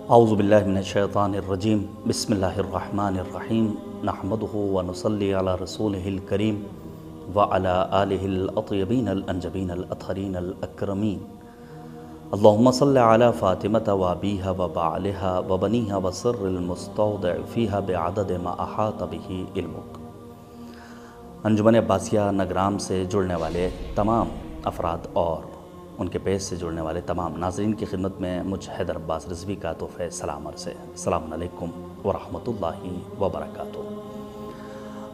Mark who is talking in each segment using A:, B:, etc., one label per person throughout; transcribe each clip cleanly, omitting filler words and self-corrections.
A: اعوذ باللہ من الشیطان الرجیم بسم اللہ الرحمن الرحیم نحمدہ ونصلی علی رسولہ الکریم وعلی آلہ الاطیبین الانجبین الاطہرین الاکرمین اللہم صلی علی فاطمہ وابیہا وبعلہا وبنیہا وسر المستودع فیہا بعدد ما احاط بہ علمک۔ انجمن عباسیہ نگرام سے جڑنے والے تمام افراد اور ان کے پیج سے جڑنے والے تمام ناظرین کی خدمت میں مجھ حیدر عباس رضوی کا تحفہ سلام عرض ہے۔ السلام علیکم ورحمۃ اللہ وبرکاتہ۔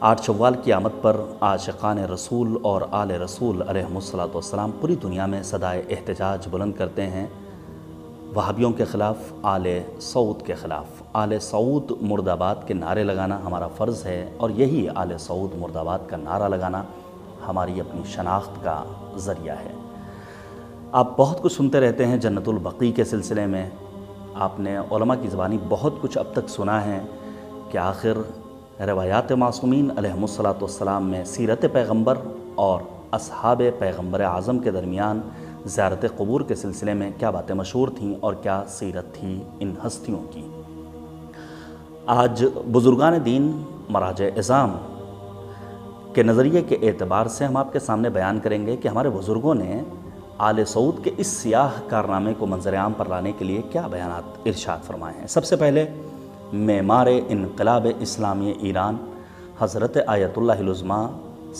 A: 8 شوال کی آمد پر عاشقان رسول اور آل رسول علیہ السلام پوری دنیا میں صدائے احتجاج بلند کرتے ہیں۔ وہابیوں کے خلاف، آل سعود کے خلاف۔ آل سعود مرد آباد کے نعرے لگانا ہمارا فرض ہے، اور یہی آل سعود مرد آباد کا نعرہ لگانا ہماری اپنی شناخت کا ذریعہ ہے۔ آپ بہت کچھ سنتے رہتے ہیں جنت البقیع کے سلسلے میں۔ آپ نے علماء کی زبانی بہت کچھ اب تک سنا ہے کہ آخر روایات معصومین علیہم السلام میں سیرت پیغمبر اور اصحاب پیغمبر اعظم کے درمیان زیارت قبور کے سلسلے میں کیا باتیں مشہور تھیں اور کیا سیرت تھی ان ہستیوں کی۔ آج بزرگان دین مراجع عظام کے نظریے کے اعتبار سے ہم آپ کے سامنے بیان کریں گے کہ ہمارے بزرگوں نے آل سعود کے اس سیاہ کارنامے کو منظر عام پر لانے کے لیے کیا بیانات ارشاد فرمائے ہیں۔ سب سے پہلے معمار انقلاب اسلامی ایران حضرت آیت اللہ العظمیٰ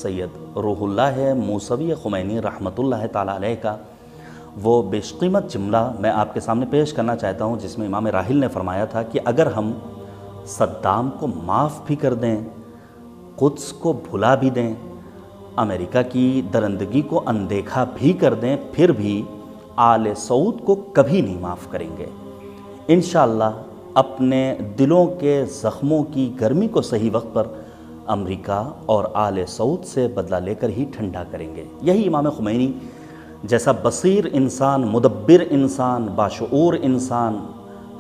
A: سید روح اللہ موسوی خمینی رحمۃ اللہ تعالیٰ علیہ کا وہ بیش قیمت جملہ میں آپ کے سامنے پیش کرنا چاہتا ہوں، جس میں امام راحل نے فرمایا تھا کہ اگر ہم صدام کو معاف بھی کر دیں، قدس کو بھلا بھی دیں، امریکہ کی درندگی کو اندیکھا بھی کر دیں، پھر بھی آل سعود کو کبھی نہیں معاف کریں گے۔ انشاءاللہ اپنے دلوں کے زخموں کی گرمی کو صحیح وقت پر امریکہ اور آل سعود سے بدلہ لے کر ہی ٹھنڈا کریں گے۔ یہی امام خمینی جیسا بصیر انسان، مدبر انسان، باشعور انسان،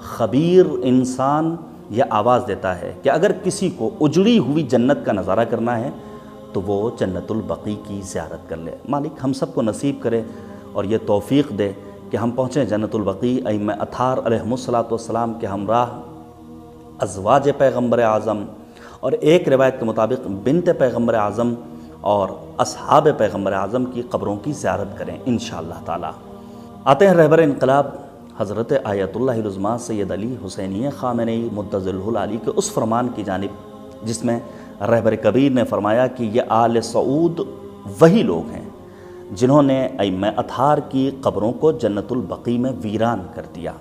A: خبیر انسان یہ آواز دیتا ہے کہ اگر کسی کو اجڑی ہوئی جنت کا نظارہ کرنا ہے تو وہ جنت البقیع کی زیارت کر لے۔ مالک ہم سب کو نصیب کرے اور یہ توفیق دے کہ ہم پہنچیں جنت البقیع ائمہ اطہار علیہم السلام کے ہمراہ، ازواج پیغمبر اعظم، اور ایک روایت کے مطابق بنت پیغمبر اعظم اور اصحاب پیغمبر اعظم کی قبروں کی زیارت کریں انشاءاللہ تعالی۔ آتے ہیں رہبر انقلاب حضرت آیت اللہ العظمیٰ سید علی حسینی خامنئی مدظلہ العالی کے اس فرمان کی جانب جس میں رہبر کبیر نے فرمایا کہ یہ آل سعود وہی لوگ ہیں جنہوں نے ائمہ اطہار کی قبروں کو جنت البقیع میں ویران کر دیا۔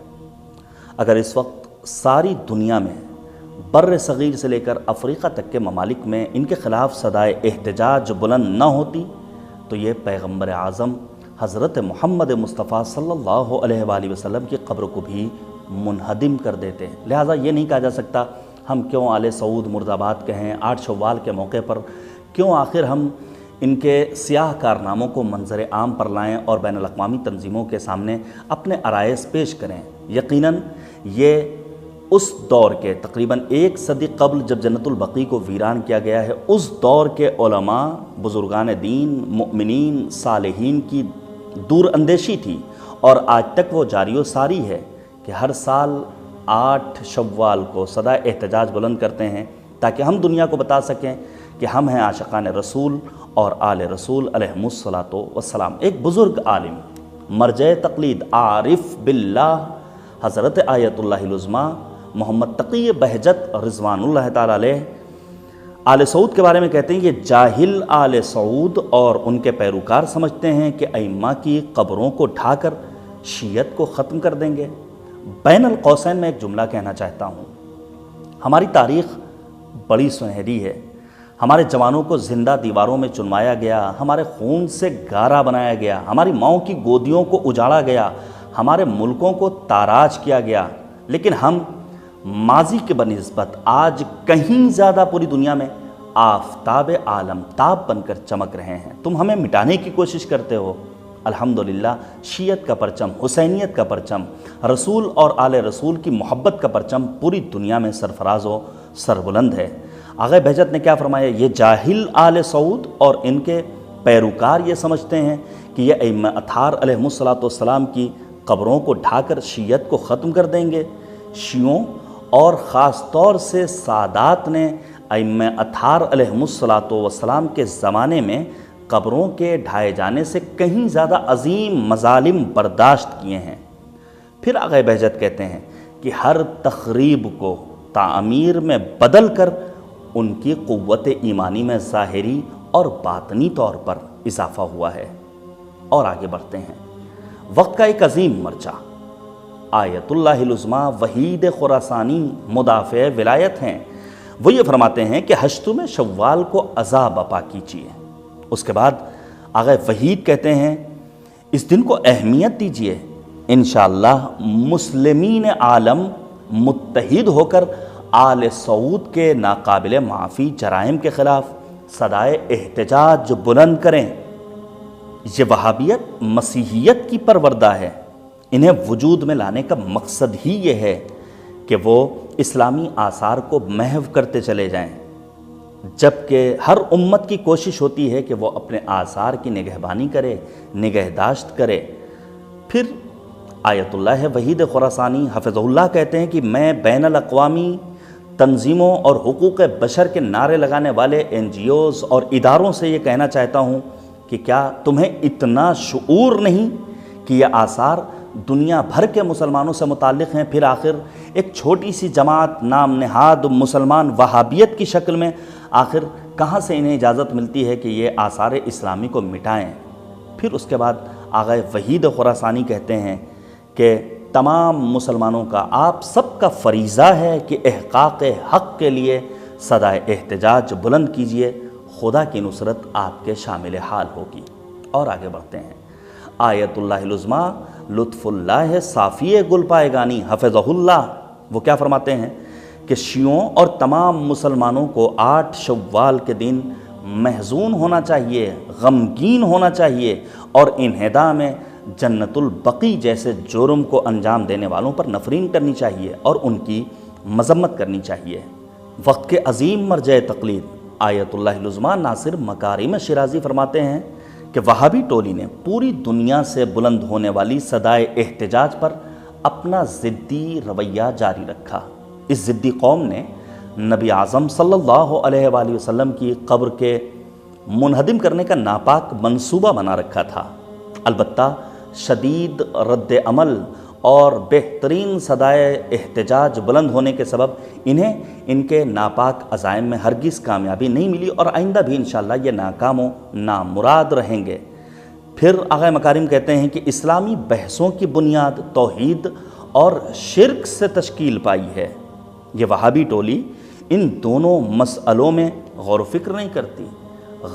A: اگر اس وقت ساری دنیا میں بر صغیر سے لے کر افریقہ تک کے ممالک میں ان کے خلاف صدائے احتجاج بلند نہ ہوتی تو یہ پیغمبر اعظم حضرت محمد مصطفیٰ صلی اللہ علیہ وآلہ وسلم کی قبر کو بھی منہدم کر دیتے ہیں۔ لہٰذا یہ نہیں کہا جا سکتا ہم کیوں آل سعود مرد آباد کہیں 8 شوال کے موقع پر، کیوں آخر ہم ان کے سیاہ کارناموں کو منظر عام پر لائیں اور بین الاقوامی تنظیموں کے سامنے اپنے عرائض پیش کریں۔ یقیناً یہ اس دور کے تقریباً 1 صدی قبل جب جنت البقیع کو ویران کیا گیا ہے، اس دور کے علماء، بزرگان دین، مؤمنین، صالحین کی دور اندیشی تھی، اور آج تک وہ جاری و ساری ہے کہ ہر سال 8 شوال کو صدائے احتجاج بلند کرتے ہیں تاکہ ہم دنیا کو بتا سکیں کہ ہم ہیں عاشقان رسول اور آل رسول علیہم السلام۔ ایک بزرگ عالم، مرجع تقلید، عارف باللہ حضرت آیت اللہ العظمیٰ محمد تقی بہجت رضوان اللہ تعالیٰ علیہ آل سعود کے بارے میں کہتے ہیں یہ جاہل آل سعود اور ان کے پیروکار سمجھتے ہیں کہ ائمہ کی قبروں کو ڈھا کر شیعت کو ختم کر دیں گے۔ بین القوسین میں ایک جملہ کہنا چاہتا ہوں، ہماری تاریخ بڑی سنہری ہے، ہمارے جوانوں کو زندہ دیواروں میں چنوایا گیا، ہمارے خون سے گارا بنایا گیا، ہماری ماؤں کی گودیوں کو اجاڑا گیا، ہمارے ملکوں کو تاراج کیا گیا، لیکن ہم ماضی کے بنسبت آج کہیں زیادہ پوری دنیا میں آفتاب عالم تاب بن کر چمک رہے ہیں۔ تم ہمیں مٹانے کی کوشش کرتے ہو، الحمدللہ شیعت کا پرچم، حسینیت کا پرچم، رسول اور آل رسول کی محبت کا پرچم پوری دنیا میں سرفراز و سربلند ہے۔ آغا بہجت نے کیا فرمایا؟ یہ جاہل آل سعود اور ان کے پیروکار یہ سمجھتے ہیں کہ یہ ائمہ اطہار علیہم السلام کی قبروں کو ڈھا کر شیعت کو ختم کر دیں گے۔ شیعوں اور خاص طور سے سادات نے ائمہ اطہار علیہم الصلاۃ والسلام کے زمانے میں قبروں کے ڈھائے جانے سے کہیں زیادہ عظیم مظالم برداشت کیے ہیں۔ پھر آغا بہجت کہتے ہیں کہ ہر تخریب کو تعمیر میں بدل کر ان کی قوت ایمانی میں ظاہری اور باطنی طور پر اضافہ ہوا ہے۔ اور آگے بڑھتے ہیں۔ وقت کا ایک عظیم مرجع آیت اللہ العظمیٰ وحید خراسانی مدافع ولایت ہیں۔ وہ یہ فرماتے ہیں کہ ہشتم شوال کو عذاب اپا کیجیے۔ اس کے بعد آغا وحید کہتے ہیں اس دن کو اہمیت دیجیے، انشاءاللہ مسلمین عالم متحد ہو کر آل سعود کے ناقابل معافی جرائم کے خلاف صدائے احتجاج بلند کریں۔ یہ وہابیت مسیحیت کی پروردہ ہے۔ انہیں وجود میں لانے کا مقصد ہی یہ ہے کہ وہ اسلامی آثار کو محو کرتے چلے جائیں، جبکہ ہر امت کی کوشش ہوتی ہے کہ وہ اپنے آثار کی نگہبانی کرے، نگہداشت کرے۔ پھر آیت اللہ وحید خراسانی حفظہ اللہ کہتے ہیں کہ میں بین الاقوامی تنظیموں اور حقوق بشر کے نعرے لگانے والے NGOs اور اداروں سے یہ کہنا چاہتا ہوں کہ کیا تمہیں اتنا شعور نہیں کہ یہ آثار دنیا بھر کے مسلمانوں سے متعلق ہیں؟ پھر آخر ایک چھوٹی سی جماعت نام نہاد مسلمان وہابیت کی شکل میں آخر کہاں سے انہیں اجازت ملتی ہے کہ یہ آثار اسلامی کو مٹائیں؟ پھر اس کے بعد آغا وحید خراسانی کہتے ہیں کہ تمام مسلمانوں کا، آپ سب کا فریضہ ہے کہ احقاق حق کے لیے صدائے احتجاج بلند کیجیے، خدا کی نصرت آپ کے شامل حال ہوگی۔ اور آگے بڑھتے ہیں۔ آیت اللہ العظمیٰ لطف اللہ صافی گل پائے گانی حفظہ اللہ وہ کیا فرماتے ہیں کہ شیعوں اور تمام مسلمانوں کو 8 شوال کے دن محزون ہونا چاہیے، غمگین ہونا چاہیے اور انہدا میں جنت البقی جیسے جرم کو انجام دینے والوں پر نفرین کرنی چاہیے اور ان کی مذمت کرنی چاہیے۔ وقت کے عظیم مرجع تقلید آیت اللہ العظمیٰ ناصر مکارم شیرازی فرماتے ہیں کہ وہابی ٹولی نے پوری دنیا سے بلند ہونے والی صدائے احتجاج پر اپنا ضدی رویہ جاری رکھا۔ اس ضدی قوم نے نبی اعظم صلی اللہ علیہ وآلہ وسلم کی قبر کے منہدم کرنے کا ناپاک منصوبہ بنا رکھا تھا۔ البتہ شدید رد عمل اور بہترین صدائے احتجاج بلند ہونے کے سبب انہیں ان کے ناپاک عزائم میں ہرگز کامیابی نہیں ملی اور آئندہ بھی انشاءاللہ یہ ناکام و نامراد رہیں گے۔ پھر آغا مکارم کہتے ہیں کہ اسلامی بحثوں کی بنیاد توحید اور شرک سے تشکیل پائی ہے۔ یہ وہابی ٹولی ان دونوں مسئلوں میں غور و فکر نہیں کرتی،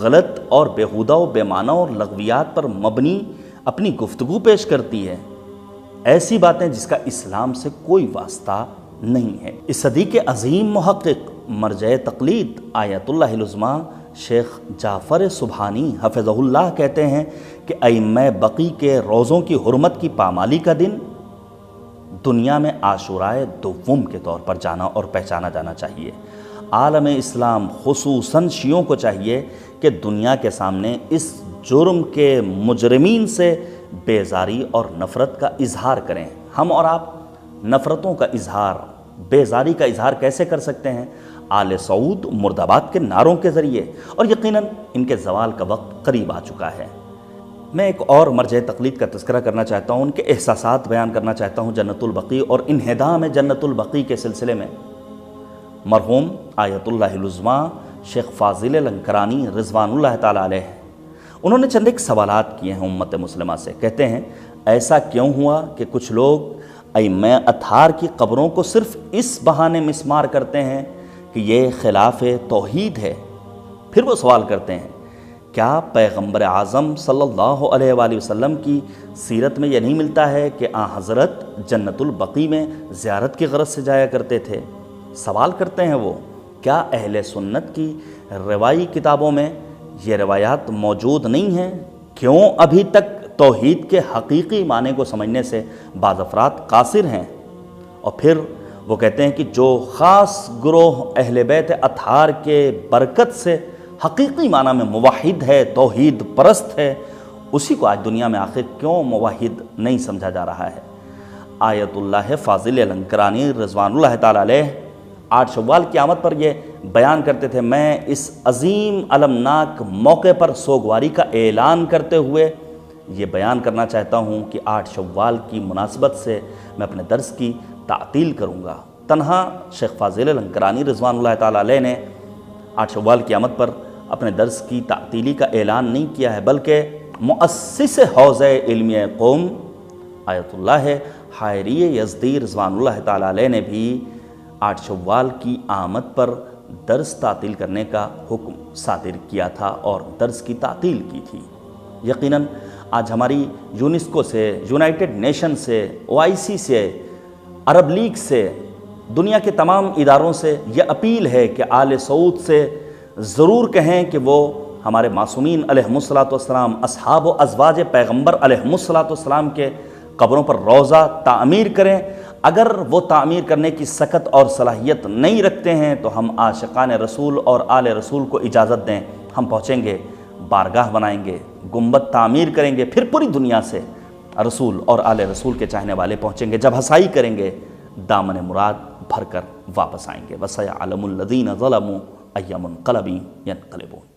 A: غلط اور بیہودہ و بے معنی اور لغویات پر مبنی اپنی گفتگو پیش کرتی ہے، ایسی باتیں جس کا اسلام سے کوئی واسطہ نہیں ہے۔ اس صدی کے عظیم محقق مرجع تقلید آیت اللہ العظمیٰ شیخ جعفر سبحانی حفظہ اللہ کہتے ہیں کہ ائمہ بقی کے روزوں کی حرمت کی پامالی کا دن دنیا میں عاشورائے دوم کے طور پر جانا اور پہچانا جانا چاہیے۔ عالم اسلام خصوصاً شیعوں کو چاہیے کہ دنیا کے سامنے اس جرم کے مجرمین سے بیزاری اور نفرت کا اظہار کریں۔ ہم اور آپ نفرتوں کا اظہار، بیزاری کا اظہار کیسے کر سکتے ہیں؟ آل سعود مرد آباد کے نعروں کے ذریعے، اور یقیناً ان کے زوال کا وقت قریب آ چکا ہے۔ میں ایک اور مرجع تقلید کا تذکرہ کرنا چاہتا ہوں، ان کے احساسات بیان کرنا چاہتا ہوں جنت البقی اور انہدام جنت البقی کے سلسلے میں۔ مرحوم آیت اللہ العظمیٰ شیخ فاضل لنکرانی رضوان اللہ تعالیٰ علیہ انہوں نے چند ایک سوالات کیے ہیں امت مسلمہ سے۔ کہتے ہیں ایسا کیوں ہوا کہ کچھ لوگ ائمہ اطہار کی قبروں کو صرف اس بہانے مسمار کرتے ہیں کہ یہ خلاف توحید ہے؟ پھر وہ سوال کرتے ہیں کیا پیغمبر اعظم صلی اللہ علیہ وآلہ وسلم کی سیرت میں یہ نہیں ملتا ہے کہ حضرت جنت البقی میں زیارت کی غرض سے جایا کرتے تھے؟ سوال کرتے ہیں وہ، کیا اہل سنت کی روائی کتابوں میں یہ روایات موجود نہیں ہیں؟ کیوں ابھی تک توحید کے حقیقی معنی کو سمجھنے سے بعض افراد قاصر ہیں؟ اور پھر وہ کہتے ہیں کہ جو خاص گروہ اہل بیت اطہار کے برکت سے حقیقی معنی میں موحد ہے، توحید پرست ہے، اسی کو آج دنیا میں آخر کیوں موحد نہیں سمجھا جا رہا ہے؟ آیت اللہ فاضل الانکرانی رضوان اللہ تعالیٰ علیہ 8 شوال کی آمد پر یہ بیان کرتے تھے، میں اس عظیم المناک موقع پر سوگواری کا اعلان کرتے ہوئے یہ بیان کرنا چاہتا ہوں کہ 8 شوال کی مناسبت سے میں اپنے درس کی تعطیل کروں گا۔ تنہا شیخ فاضل الانکرانی رضوان اللہ تعالیٰ علیہ نے 8 شوال کی آمد پر اپنے درس کی تعطیلی کا اعلان نہیں کیا ہے، بلکہ مؤسس حوزہ علمیہ قوم آیت اللہ حائری یزدی رضوان اللہ تعالیٰ علیہ نے بھی 8 شوال کی آمد پر درس تعطیل کرنے کا حکم صادر کیا تھا اور درس کی تعطیل کی تھی۔ یقیناً آج ہماری یونیسکو سے، یونائٹڈ نیشن سے، OIC سے، عرب لیگ سے، دنیا کے تمام اداروں سے یہ اپیل ہے کہ آل سعود سے ضرور کہیں کہ وہ ہمارے معصومین علیہم الصلاۃ والسلام، اصحاب و ازواج پیغمبر علیہم الصلاۃ والسلام کے قبروں پر روضہ تعمیر کریں۔ اگر وہ تعمیر کرنے کی سکت اور صلاحیت نہیں رکھتے ہیں تو ہم عاشقان رسول اور آل رسول کو اجازت دیں، ہم پہنچیں گے، بارگاہ بنائیں گے، گنبد تعمیر کریں گے، پھر پوری دنیا سے رسول اور آل رسول کے چاہنے والے پہنچیں گے، جب ہسائی کریں گے دامن مراد بھر کر واپس آئیں گے۔ وَسَيَعْلَمُ الَّذِينَ ظَلَمُوا أَيَّ مُنقَلَبٍ يَنقَلِبُونَ۔